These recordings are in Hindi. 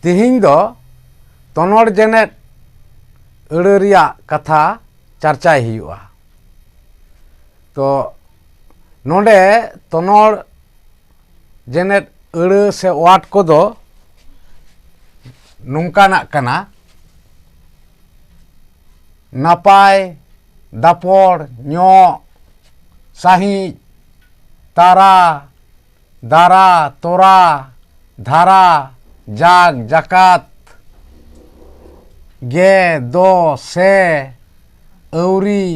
तिहिं दो तनोड़ जेनेट अड़े रिया कथा चर्चाय हुआ। तो नोंडे तनोड़ जेनेट अड़े से वाट को दो नोंकाना कना नापाय दापड़ न्यो साही तारा दारा तोरा धारा जाग जाकात गे दो से अवरी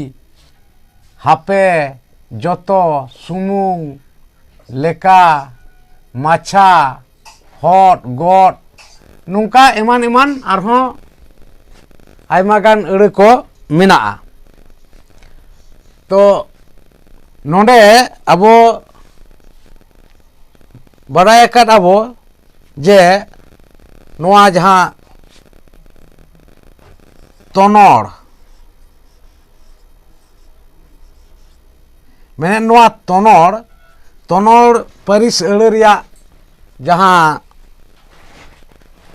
हापे जोतो सुमुंग लेका माछा हट गट नोंका एमान एमान आरहों आयमागान अड़े को मेना। तो नोंडे अबो बड़ाय काद अबो जे नोआ जहां तनोड़ मैंने नोआ तनोड़ परिस अड़े रिया जहां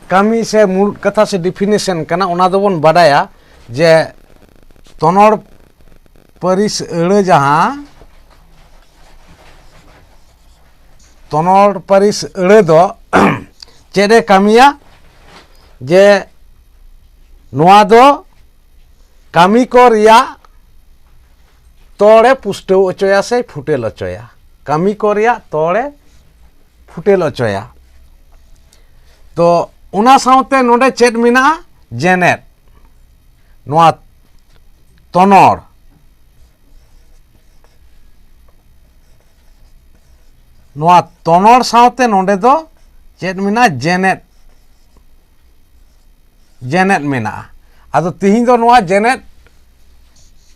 कमी से मूल कथा से डिफिनेशन कना ओना दोबन बाडाया जे तनोड़ परिस अड़े जहां तनोड़ परिस अड़े दो चेदे कमिया जे नोआ दो कमी को रिया तोड़े पुष्टो अचोया से फुटेल अचोया कमी को रिया तोड़े फुटेल अचोया। तो उना साउते नोडे चेद मिना जेनेट नोआ तनोड़ नोआ तनोड़ साउते नोडे दो चेद मिना जेनेट जेनेट मिना। आदो तिहिं दो नोआ जेनेट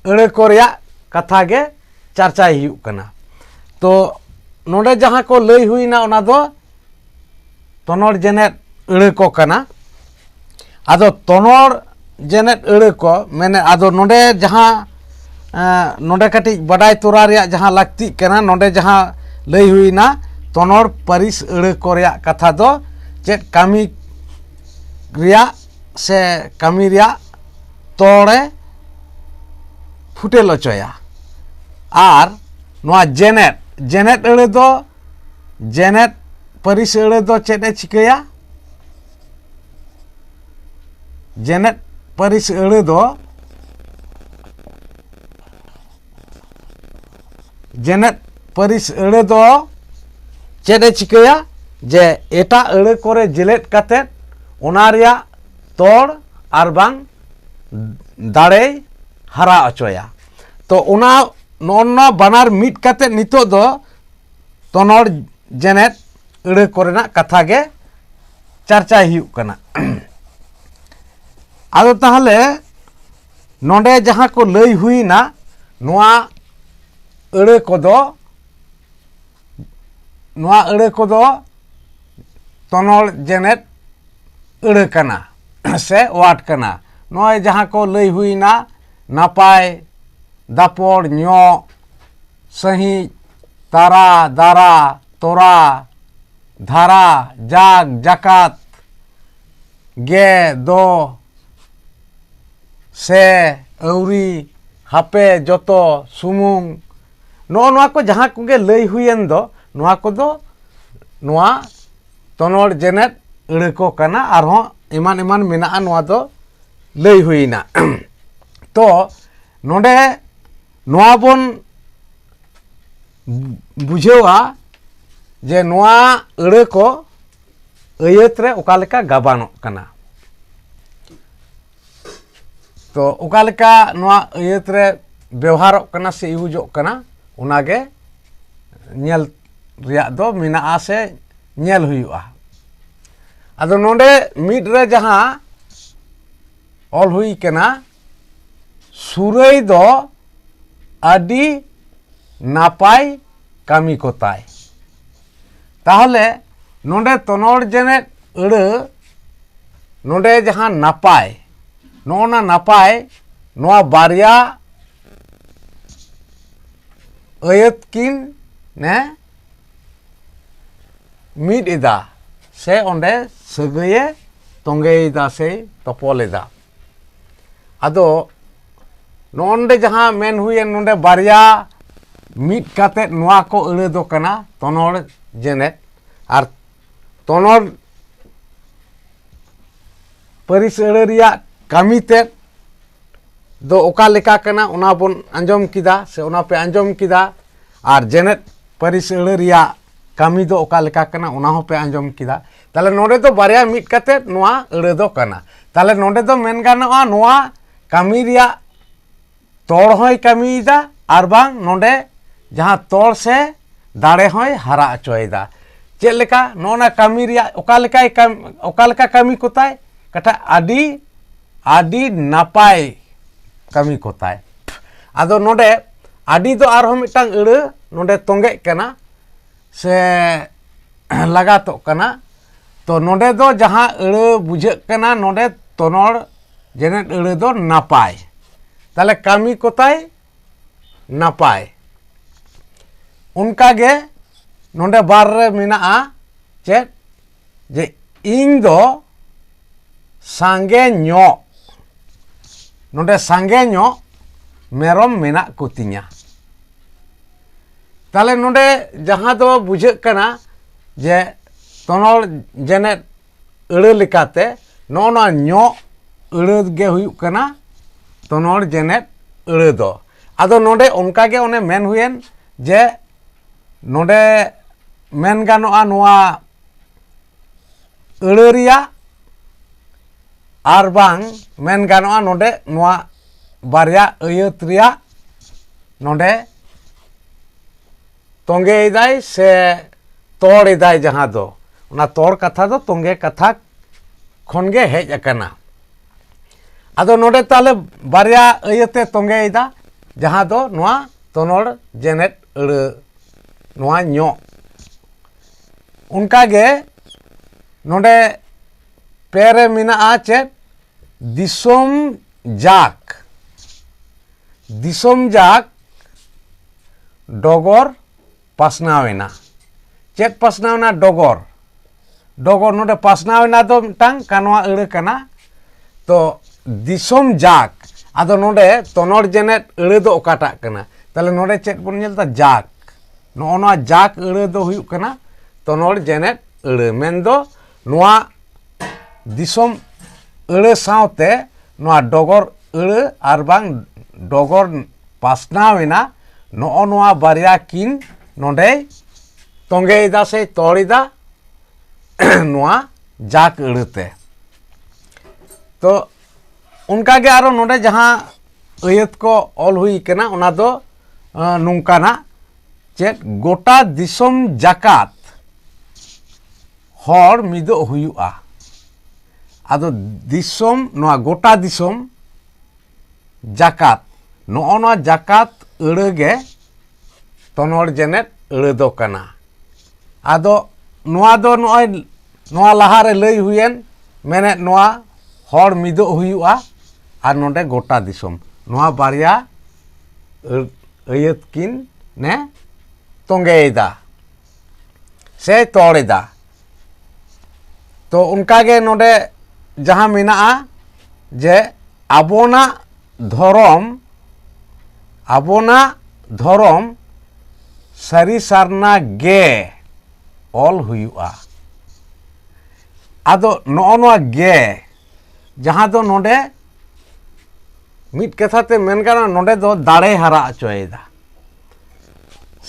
अड़े को रिया कथा गे चर्चाय हुई कना। तो नोडे जहां को लई हुई ना ओना दो तनोड़ जेनेट अड़े को कना। आदो तनोड़ जेनेट अड़े को मैंने आदो नोडे जहां नोडे कटी बड़ाई तोरा रिया जहां लगती कना नोडे जहां लई हुई ना तनोड़ परिस अड़े को रिया कथा दो चेद कमी रिया से कमी रिया तोड़े फुटेल अचोया। आर नोआ जेनेट जेनेट अड़े दो जेनेट परिस अड़े दो चेदे चिकाया जेनेट परिस अड़े दो जेनेट परिस अड़े दो चेदे चिकाया जे एटा अड़े कोरे जिलेट काते ओना रिया तोड़ आर बांग दाड़े हरा अचोया। तो ओना नोना बानार मिट काते नितो दो तनोड़ जेनेट अड़े कोरेना कथा गे चर्चा हुई कना। आदो ताहले नोंडे जहां को लई हुई ना नोआ अड़े को दो तनोड़ जेनेट अड़े कना से वाट कना। नोए जहां को लई हुई ना नापाय दापड़ न्यो सही तारा दारा तोरा धारा जाग जाकात गे दो से अवरी हापे जोतो सुमुंग नोआ को जहां को गे लई हुईन दो नोआ को दो नोआ तनोड़ जेनेट अड़े को कना आरहों इमान इमान मेना नोआ दो लई हुईना। तो नोडे नोआ बोन बुझेवा जे नोआ अड़े को अयत रे ओकालेका गाबानो कना। तो ओकालेका नोआ अयत रे व्यवहार कना से यूजो कना उनागे नेल रिया दो मिना से नेल हुआ। आदो नोंडे मिड रे जहां ऑल हुई कना सुरई दो आदि नापाय कमी को ताय। ताहले नोंडे तनोड़ जेनेट अड़े नोंडे जहां नापाय नोना नापाय नोआ बारिया अयत किन ने मिड इदा से ओंडे सगये ᱛᱚᱸᱜᱮᱭᱮᱫᱟ ᱥᱮ ᱛᱚᱯᱚᱞᱮᱫᱟ ᱟᱫᱚ ᱱᱚᱸᱰᱮ ᱡᱟᱦᱟᱸ ᱢᱮᱱ ᱦᱩᱭᱮᱱ ᱱᱚᱸᱰᱮ ᱵᱟᱨᱭᱟ ᱢᱤᱫ ᱠᱟᱛᱮᱫ ᱱᱚᱣᱟ ᱠᱚ ᱟᱹᱲᱟᱹ ᱫᱚ ᱠᱟᱱᱟ ᱛᱚᱱᱚᱲ ᱡᱮᱱᱮᱛ ᱟᱨ ᱛᱚᱱᱚᱲ ᱯᱟᱹᱨᱤᱥ ᱟᱹᱲᱟᱹ ᱨᱮᱭᱟᱜ ᱠᱟᱹᱢᱤ ᱛᱮᱫ ᱫᱚ ᱚᱠᱟ ᱞᱮᱠᱟ ᱠᱟᱱᱟ ᱚᱱᱟ ᱵᱚᱱ ᱟᱸᱡᱚᱢ ᱠᱮᱫᱟ ᱥᱮ ᱚᱱᱟ ᱯᱮ ᱟᱸᱡᱚᱢ ᱠᱮᱫᱟ ᱟᱨ ᱡᱮᱱᱮᱛ ᱯᱟᱹᱨᱤᱥ ᱟᱹᱲᱟᱹ ᱨᱮᱭᱟᱜ ᱠᱟᱹᱢᱤ ᱫᱚ ᱚᱠᱟ ᱞᱮᱠᱟ ᱠᱟᱱᱟ ᱚᱱᱟ ᱦᱚᱸ ᱯᱮ ᱟᱸᱡᱚᱢ ᱠᱮᱫᱟ ᱛᱟᱦᱞᱮ ᱱᱚᱸᱰᱮ ᱫᱚ ᱵᱟᱨᱭᱟ ᱢᱤᱫ ᱠᱟᱛᱮᱫ ᱱᱚᱣᱟ ᱟᱹᱲᱟᱹ ᱫᱚ ᱠᱟᱱᱟ ᱛᱟᱦᱞᱮ ᱱᱚᱸᱰᱮ ᱫᱚ ᱢᱮᱱ ᱜᱟᱱᱚᱜᱼᱟ ᱱᱚᱣᱟ ᱠᱟᱹᱢᱤ ᱨᱮᱭᱟᱜ ᱛᱚᱲ ᱦᱚᱸᱭ ᱠᱟᱹᱢᱤᱭᱮᱫᱟ ᱟᱨ ᱵᱟᱝ ᱱᱚᱸᱰᱮ ᱡᱟᱦᱟᱸ ᱛᱚᱲ ᱥᱮ ᱫᱟᱲᱮ ᱦᱚᱸᱭ ᱦᱟᱨᱟ ᱦᱚᱪᱚᱭᱮᱫᱟ ᱪᱮᱫ ᱞᱮᱠᱟ ᱱᱚᱜᱼᱚ ᱠᱟᱹᱢᱤ ᱨᱮᱭᱟᱜ ᱚᱠᱟ ᱞᱮᱠᱟ ᱠᱟᱹᱢᱤ ᱠᱚᱛᱟᱭ ᱠᱟᱴᱟ ᱟᱹᱰᱤ ᱱᱟᱯᱟᱭ ᱠᱟᱹᱢᱤ ᱠᱚᱛᱟᱭ ᱟᱫᱚ ᱱᱚᱸᱰᱮ ᱟᱹᱰᱤ ᱫᱚ ᱟᱨᱦᱚᱸ ᱢᱤᱫᱴᱟᱝ ᱟᱹᱲᱟᱹ ᱱᱚᱸᱰᱮ ᱛᱚᱸᱜᱮᱜ ᱠᱟᱱᱟ ᱥᱮ ᱞᱟᱜᱟᱛᱚᱜ ᱠᱟᱱᱟ ᱛᱚ ᱱᱚᱸᱰᱮ ᱫᱚ ᱡᱟᱦᱟᱸ ᱟᱹᱲᱟᱹ ᱵᱩᱡᱷᱟᱹᱜ ᱠᱟᱱᱟ ᱱᱚᱸᱰᱮ ᱛᱚᱱᱚᱲ ᱡᱮᱱᱮᱛ ᱟᱹᱲᱟᱹ ᱫᱚ ᱱᱟᱯᱟᱭ তাহলে কামি কোথায় নাপায় অনকাগে নন্ডে বাররে মেনাআ চেত যে ইং দো সাঙ্গে ঞ নন্ডে সাঙ্গে ঞ মেরম মেনা কুতিঞা তাহলে নন্ডে যাহা দো বুঝাᱹᱜ কানা যে তনল জেনেত আᱹᱲᱟᱹ লেকাতে ননা ঞ আᱹড়ᱟᱹ গে হুᱭᱩᱜ কানা তনল জেনেত আᱹড়ᱟᱹ ᱫᱚ ᱟᱫᱚ ᱱᱚᱰᱮ ᱚᱱᱠᱟᱜᱮ ᱚᱱᱮ ᱢᱮᱱ ᱦᱩᱭᱮᱱ ᱡᱮ ᱱᱚᱰᱮ ᱢᱮᱱ ᱜᱟᱱᱚᱜᱼᱟ ᱱᱚᱣᱟ ᱟᱹᱲᱟᱹ ᱨᱮᱭᱟᱜ ᱟᱨ ᱵᱟᱝ ᱢᱮᱱ ᱜᱟᱱᱚᱜᱼᱟ ᱱᱚᱰᱮ ᱱᱚᱣᱟ ᱵᱟᱨᱭᱟ ᱟᱹᱭᱟᱹᱛ ᱨᱮᱭᱟᱜ ᱱᱚᱰᱮ ᱛᱚᱸᱜᱮᱭᱮᱫᱟᱭ ᱥᱮ ᱛᱚᱲᱮᱫᱟᱭ ᱡᱟᱦᱟᱸ ᱫᱚ ᱚᱱᱟ ᱛᱚᱲ ᱠᱟᱛᱷᱟ ᱫᱚ ᱛᱚᱸᱜᱮ ᱠᱟᱛᱷᱟ ᱠᱷᱚᱱᱜᱮ ᱦᱮᱡ ᱟᱠᱟᱱᱟ ᱟᱫᱚ ᱱᱚᱰᱮ ᱛᱟᱦᱞᱮ ᱵᱟᱨᱭᱟ ᱟᱹᱭᱟᱹᱛᱮ ᱛᱚᱸᱜᱮᱭᱮᱫᱟ ᱡᱟᱦᱟᱸ ᱫᱚ ᱱᱚᱣᱟ ᱛᱚᱱᱚᱲ ᱡᱮᱱᱮᱛ ᱟᱹᱲᱟᱹ ᱱᱚᱣᱟ ᱧ ᱚᱱᱠᱟᱜᱮ ᱱᱚᱰᱮ ᱯᱮᱨᱮ ᱢᱮᱱᱟᱜᱼᱟ ᱪᱮᱫ ᱫᱤᱥᱚᱢ ᱡᱟᱠ ᱰᱚᱜᱚᱨ ᱯᱟᱥᱱᱟᱣᱮᱱᱟ ᱪᱮᱫ ᱯᱟᱥᱱᱟᱣᱮᱱᱟ ᱰᱚᱜᱚᱨ ᱱᱚᱰᱮ ᱯᱟᱥᱱᱟᱣᱮᱱᱟ ᱫᱚ ᱢᱤᱫᱴᱟᱝ ᱠᱟᱱᱣᱟ ᱟᱹᱲᱟᱹ ᱠᱟᱱᱟ ᱛᱚ ᱫᱤᱥᱚᱢ ᱡᱟᱠ ᱟᱫᱚ ᱱᱚᱰᱮ ᱛᱚᱱᱚᱲ ᱡᱮᱱᱮᱛ ᱟᱹᱲᱟᱹ ᱫᱚ ᱚᱠᱟᱴᱟᱜ ᱠᱟᱱᱟ ᱛᱟᱦᱞᱮ ᱱᱚᱰᱮ ᱪᱮᱫ ᱵᱚᱱ ᱧᱮᱞᱫᱟ ᱡᱟᱠ ᱱᱚᱜᱼᱚ ᱱᱚᱣᱟ ᱡᱟᱠ ᱟᱹᱲᱟᱹ ᱫᱚ ᱦᱩᱭᱩᱜ ᱠᱟᱱᱟ ᱛᱚᱱᱚᱲ ᱡᱮᱱᱮᱛ ᱟᱹᱲᱟᱹ ᱢᱮᱱᱫᱚ ᱱᱚᱣᱟ ᱫᱤᱥᱚᱢ ᱟᱹᱲᱟᱹ ᱥᱟᱶᱛᱮ ᱱᱚᱣᱟ ᱰᱚᱜᱚᱨ ᱟᱹᱲᱟᱹ ᱟᱨ ᱵᱟᱝ ᱰᱚᱜᱚᱨ ᱯᱟᱥᱱᱟᱣᱮᱱᱟ ᱱᱚᱜᱼᱚ ᱱᱚᱣᱟ ᱵᱟᱨᱭᱟ ᱠᱤᱱ ᱱᱚᱰᱮᱭ ᱛᱚᱸᱜᱮᱭᱮᱫᱟ ᱥᱮ ᱛᱚᱲᱮᱫᱟ ᱱᱚᱣᱟ ᱡᱟᱠ ᱟᱹᱲᱟᱹᱛᱮ ᱛᱚ ᱚᱱᱠᱟᱜᱮ ᱟᱨᱚ ᱱᱚᱰᱮ ᱡᱟᱦᱟᱸ ᱟᱹᱭᱟᱹᱛ ᱠᱚ ᱚᱞ ᱦᱩᱭ ᱠᱟᱱᱟ ᱚᱱᱟ ᱫᱚ ᱱᱚᱝᱠᱟᱱᱟᱜ ᱪᱮᱫ ᱜᱚᱴᱟ ᱫᱤᱥᱚᱢ ᱡᱟᱠᱟᱛ ᱦᱚᱲ ᱢᱤᱫᱚᱜ ᱦᱩᱭᱩᱜᱼᱟ ᱟᱫᱚ ᱫᱤᱥᱚᱢ ᱱᱚᱣᱟ ᱜᱚᱴᱟ ᱫᱤᱥᱚᱢ ᱡᱟᱠᱟᱛ ᱱᱚᱜᱼᱚ ᱱᱚᱣᱟ ᱡᱟᱠᱟᱛ ᱟᱹᱲᱟᱹ ᱜᱮ ᱛᱚᱱᱚᱲ ᱡᱮᱱᱮᱛ ᱟᱹᱲᱟᱹ ᱫᱚ ᱠᱟᱱᱟ ᱟᱫᱚ ᱱᱚᱣᱟ ᱫᱚ ᱱᱚᱜᱼᱚᱭ ᱱᱚᱣᱟ ᱞᱟᱦᱟᱨᱮ ᱞᱟᱹᱭ ᱦᱩᱭᱮᱱ ᱢᱮᱱᱮᱫ ᱱᱚᱣᱟ ᱦᱚᱲ ᱢᱤᱫᱚᱜ ᱦᱩᱭᱩᱜᱼᱟ ᱟᱨ ᱱᱚᱰᱮ ᱜᱚᱴᱟ ᱫᱤᱥᱚᱢ ᱱᱚᱣᱟ ᱵᱟᱨᱭᱟ ᱟᱹᱭᱟᱹᱛ ᱠᱤᱱ ne ᱛᱚᱸᱜᱮᱭᱮᱫᱟ ᱥᱮ ᱛᱚᱲᱮᱫᱟ ᱛᱚ ᱚᱱᱠᱟᱜᱮ ᱱᱚᱰᱮ ᱡᱟᱦᱟᱸ ᱢᱮᱱᱟᱜᱼᱟ ᱡᱮ ᱟᱵᱚᱱᱟᱜ ᱫᱷᱚᱨᱚᱢ ᱥᱟᱹᱨᱤ ᱥᱟᱨᱱᱟ ᱜᱮ ᱚᱞ ᱦᱩᱭᱩᱜᱼᱟ ᱟᱫᱚ ᱱᱚᱜᱼᱚ ᱱᱚᱣᱟ ᱜᱮ ᱡᱟᱦᱟᱸ ᱫᱚ ᱱᱚᱰᱮ ᱢᱤᱫ ᱠᱟᱛᱷᱟᱛᱮ ᱢᱮᱱ ᱜᱟᱱᱚᱜᱼᱟ ᱱᱚᱰᱮ ᱫᱚ ᱫᱟᱲᱮ ᱦᱟᱨᱟ ᱦᱚᱪᱚᱭᱮᱫᱟ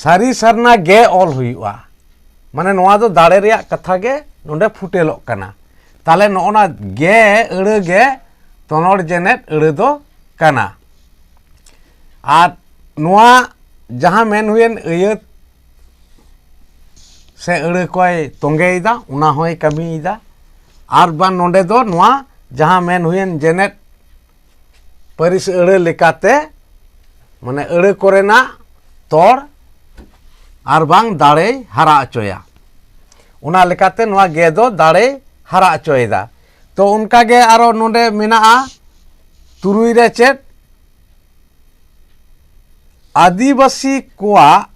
ᱥᱟᱹᱨᱤ ᱥᱟᱨᱱᱟ ᱜᱮ ᱚᱞ ᱦᱩᱭᱩᱜᱼᱟ ᱢᱟᱱᱮ ᱱᱚᱣᱟ ᱫᱚ ᱫᱟᱲᱮ ᱨᱮᱭᱟᱜ ᱠᱟᱛᱷᱟ ᱜᱮ ᱱᱚᱰᱮ ᱯᱷᱩᱴᱮᱞᱚᱜ ᱠᱟᱱᱟ ᱛᱟᱦᱞᱮ ᱱᱚᱜᱼᱚ ᱱᱚᱣᱟ ᱜᱮ ᱟᱹᱲᱟᱹ ᱜᱮ ᱛᱚᱱᱚᱲ ᱡᱮᱱᱮᱛ ᱟᱹᱲᱟᱹ ᱫᱚ ᱠᱟᱱᱟ ᱟᱨ ᱱᱚᱣᱟ ᱡᱟᱦᱟᱸ ᱢᱮᱱ ᱦᱩᱭᱮᱱ ᱟᱹᱭᱟᱹᱛ ᱥᱮ ᱟᱹᱲᱟᱹ ᱠᱚᱭ ᱛᱚᱸᱜᱮᱭᱮᱫᱟ ᱚᱱᱟ ᱦᱚᱸᱭ ᱠᱟᱹᱢᱤᱭᱮᱫᱟ ᱟᱨ ᱵᱟᱝ ᱱᱚᱰᱮ ᱫᱚ ᱱᱚᱣᱟ ᱡᱟᱦᱟᱸ ᱢᱮᱱ ᱦᱩᱭᱮᱱ ᱡᱮᱱᱮᱛ ᱯᱟᱹᱨᱤᱥ ᱟᱹᱲᱟᱹ ᱞᱮᱠᱟᱛᱮ ᱢᱟᱱᱮ ᱟᱹᱲᱟᱹ ᱠᱚᱨᱮᱱᱟᱜ ᱛᱚᱲ ᱟᱨ ᱵᱟᱝ ᱫᱟᱲᱮᱭ ᱦᱟᱨᱟ ᱦᱚᱪᱚᱭᱟ ᱚᱱᱟ ᱞᱮᱠᱟᱛᱮ ᱱᱚᱣᱟ ᱜᱮ ᱫᱚ ᱫᱟᱲᱮᱭ ᱦᱟᱨᱟ ᱦᱚᱪᱚᱭᱮᱫᱟ ᱛᱚ ᱚᱱᱠᱟᱜᱮ ᱟᱨᱚ ᱱᱚᱰᱮ ᱢᱮᱱᱟᱜᱼᱟ ᱛᱩᱨᱩᱭ ᱨᱮ ᱪᱮᱫ ᱟᱹᱫᱤᱵᱟᱹᱥᱤ ᱠᱚᱣᱟᱜ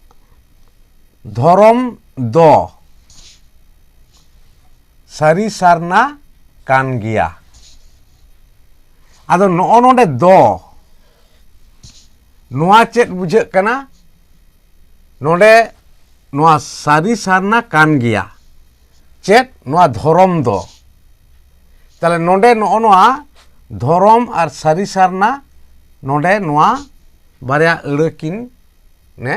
ᱫᱷᱚᱨᱚᱢ ᱫᱚ ᱥᱟᱹᱨᱤ ᱥᱟᱨᱱᱟ kan gea. Ado no nonde do noa chet bujhe kana nonde noa sari sarna kan gea chet noa dhorom do tale nonde noa dhorom ar sari sarna nonde noa barya kin ne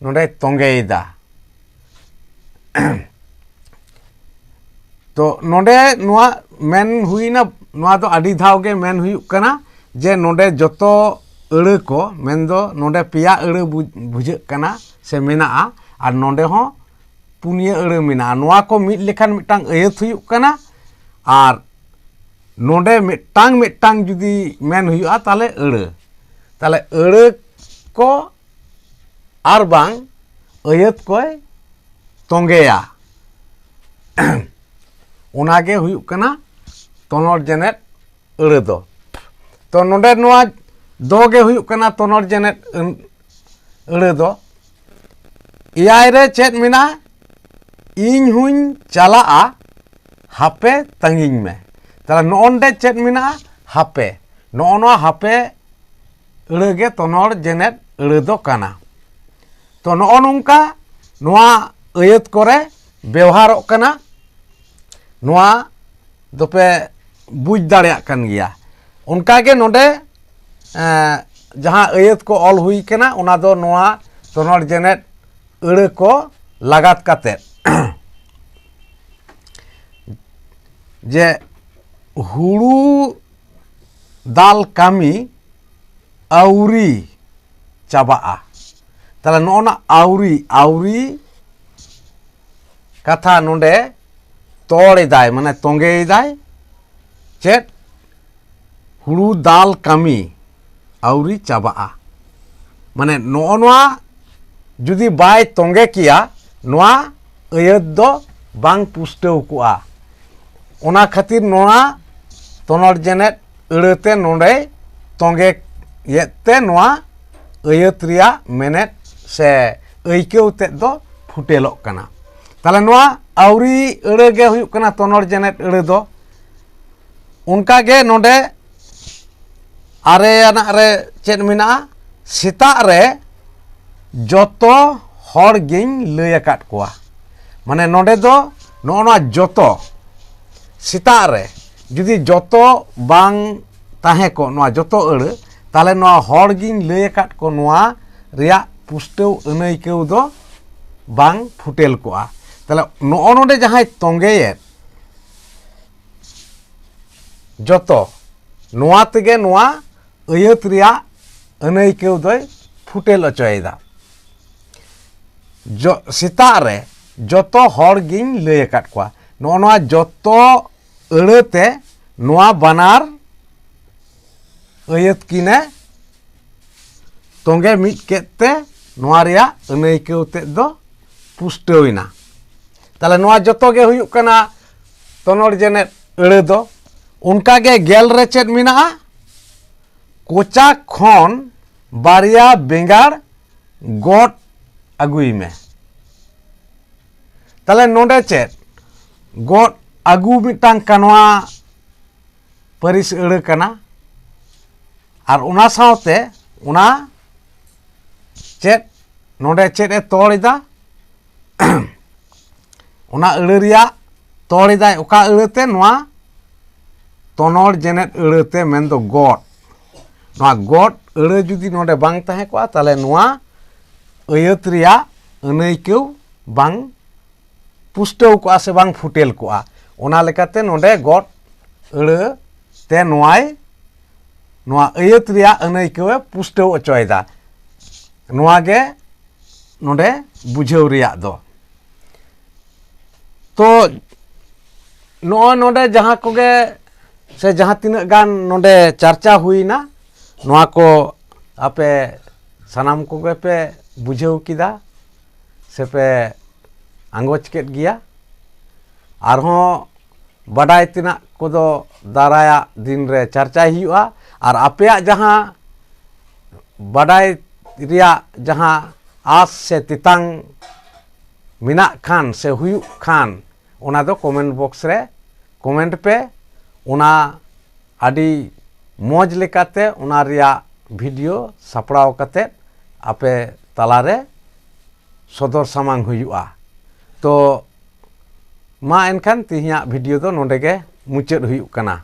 nonde tongeida. तो नोडे नुआ मेन हुईना नुआ तो आदि धाव के मेन हुयुक कना जे नोडे जोतो अड़े को मेन दो नोडे पिया अड़े बुझे कना से मेना और नोडे हो पुनिया अड़े मेना नुआ को मिट लेखान मिटांग अयत हुयुक कना और नोडे मिटांग जुदी मेन हुयुआ ताले अड़े को आर बांग अयत कोय तोंगेया उनागे हुयुक कना तोनोर जेनेट अड़े दो तो नोडे नुआ दोगे हुयुक कना तोनोर जेनेट अड़े दो इयाय रे चेत मिना इñ हुñ चलाआ हापे तंगिñ में ताला नोंडे चेत मिना हापे नोआ हापे अड़े गे तोनोर जेनेट अड़े दो कना तो नो नोंका नुआ अयत करे व्यवहारोक कना नुआ दोपे बुझ दाड़ेयाक कान गिया उनका गे नोडे जहां अयत को ऑल हुई कना उना दो नुआ तोनोर जेनेट अड़े को लगात काते जे हुड़ू दाल कामी आउरी चाबाआ ताला नोना आउरी कथा नोडे तोड़ेदाय माने तोंगेदाय चेत हुड़ू दाल कामी आउरी चाबाआ माने नोआ जुदी बाय तोंगे किया नोआ अयत दो बांग पुष्टव कुआ ओना खातिर नोआ तोनोर जेनेट अड़ेते नोडे तोंगे येते नोआ अयत रिया मेनेट से अयकेव तेद दो फुटेलोक कना ताले नोआ आउरी अड़े गे हुयुक कना तोनोर जेनेट अड़े दो उनका गे नोडे आरे आना रे चेत मिना सेता रे जोतो हर गिन लय आकाद कोआ माने नोडे दो नोना जोतो सेता रे जुदी जोतो बांग ताहे को नोआ जोतो अड़े ताले नोआ हर गिन लय आकाद को नोआ रिया पुष्टव अनैकेव दो बांग फुटेल कोआ ताले नोडे जहां तोंगेये जोतो नोआ तेगे नोआ अयत रिया अनैकेव दोय फुटेल अचोयदा जो सेता रे जोतो हर गिन लय आकाद कोआ नोआ जोतो अड़ेते नोआ बानार अयत किने तोंगे मिट केते नोआ रिया अनैकेव तेद दो पुष्टविना ताले नोआ जोतो गे हुयुक कना तोनोर जेनेट अड़े दो उनका गे गेल रे चेत मिना कोचा खन बारिया बेंगार गोट अगुई में ताले नोडे चेत गोट अगु मिटांग कानवा परिस अड़े कना और उना सावते उना चेत नोडे चेत ए तोड़िदा उना अड़े रिया तोड़िदा ओका अड़ेते नोआ तोनोर जेनेट अड़ेते मेन दो गोट नोआ गोट अड़े जुदी नोडे बांग ताहे कोआ ताले नोआ अयत रिया अनैकेव बांग पुष्टव कोआ से बांग फुटेल कोआ ओना लेकाते नोडे गोट अड़े ते नोआय नोआ अयत रिया अनैकेव पुष्टव अचोयदा नोआ गे नोडे बुझेव रिया दो तो नोडे जहां कोगे से जहां तिना गान नोडे चर्चा हुईना नोआ को आपे सनाम कोगे पे बुझेव किदा से पे आंगोच केद गिया आरहों बाडाय तिना कोदो दाराया दिन रे चर्चा हुआ और आपेया जहां बाडाय रिया जहां आस से तितांग मिना खान से हुयुक खान ओना दो कमेंट बॉक्स रे कमेंट पे उना आदि मौज लेकाते उना रिया वीडियो सापड़ाव काते आपे तलारे सदर सामांग हुयुआ। तो मा एनखान तिहिया वीडियो दो नोंडे गे मुचाद हुयुग कना।